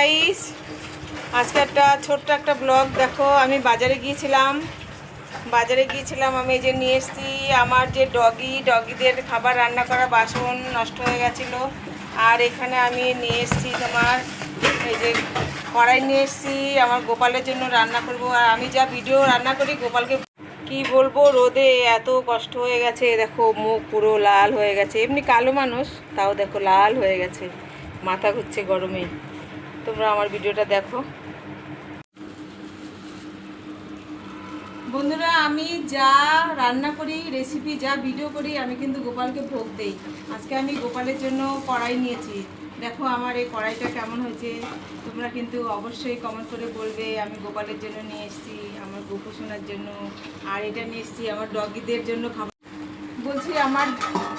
Guys, আজকে একটা ছোট্ট একটা ব্লগ। দেখো, আমি বাজারে গিয়েছিলাম। আমি এই যে নিয়ে এসেছি আমার যে ডগিদের খাবার রান্না করা বাসন নষ্ট হয়ে গেছিলো। আর এখানে আমি নিয়ে এসেছি তোমার এই যে কড়াই নিয়ে এসেছি আমার গোপালের জন্য রান্না করব। আর আমি যা ভিডিও রান্না করি গোপালকে কি বলবো, রোদে এত কষ্ট হয়ে গেছে। দেখো মুখ পুরো লাল হয়ে গেছে, এমনি কালো মানুষ তাও দেখো লাল হয়ে গেছে, মাথা ঘুরছে গরমে। তোমরা আমার ভিডিওটা দেখো বন্ধুরা। আমি যা রান্না করি, রেসিপি যা ভিডিও করি, আমি কিন্তু গোপালকে ভোগ দেই। আজকে আমি গোপালের জন্য কড়াই নিয়েছি। দেখো আমার এই কড়াইটা কেমন হয়েছে, তোমরা কিন্তু অবশ্যই কমেন্ট করে বলবে। আমি গোপালের জন্য নিয়ে এসেছি আমার গোপোষণার জন্য, আর এটা নিয়ে এসেছি আমার ডগিদের জন্য খাবার। বলছি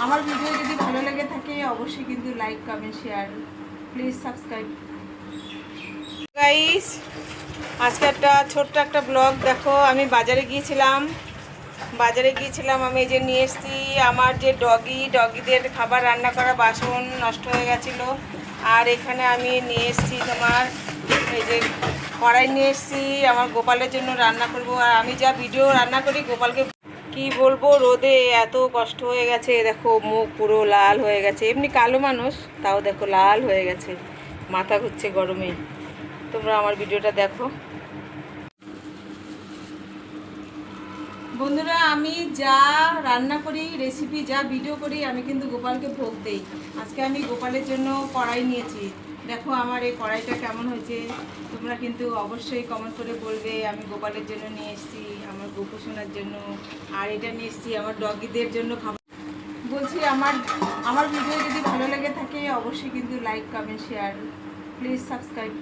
আমার ভিডিও যদি ভালো লেগে থাকে অবশ্যই কিন্তু like, comment, share, please subscribe. Guys, আজকে একটা ছোট্ট একটা ব্লগ। দেখো, আমি বাজারে গিয়েছিলাম। আমি এই যে নিয়ে এসেছি আমার যে ডগিদের খাবার রান্না করা বাসন নষ্ট হয়ে গেছিলো। আর এখানে আমি নিয়ে এসেছি তোমার এই যে কড়াই নিয়ে এসেছি আমার গোপালের জন্য রান্না করব। আর আমি যা ভিডিও রান্না করি গোপালকে কি বলবো, রোদে এত কষ্ট হয়ে গেছে। দেখো মুখ পুরো লাল হয়ে গেছে, এমনি কালো মানুষ তাও দেখো লাল হয়ে গেছে, মাথা ঘুরছে গরমে। তোমরা আমার ভিডিওটা দেখো বন্ধুরা। আমি যা রান্না করি, রেসিপি যা ভিডিও করি, আমি কিন্তু গোপালকে ভোগ দেই। আজকে আমি গোপালের জন্য কড়াই নিয়েছি। দেখো আমার এই কড়াইটা কেমন হয়েছে, তোমরা কিন্তু অবশ্যই কমেন্ট করে বলবে। আমি গোপালের জন্য নিয়ে এসেছি আমার গোপোষণার জন্য, আর এটা নিয়ে এসেছি আমার ডগিদের জন্য খাবার। বলছি আমার ভিডিও যদি ভালো লেগে থাকে অবশ্যই কিন্তু like, comment, share, please subscribe.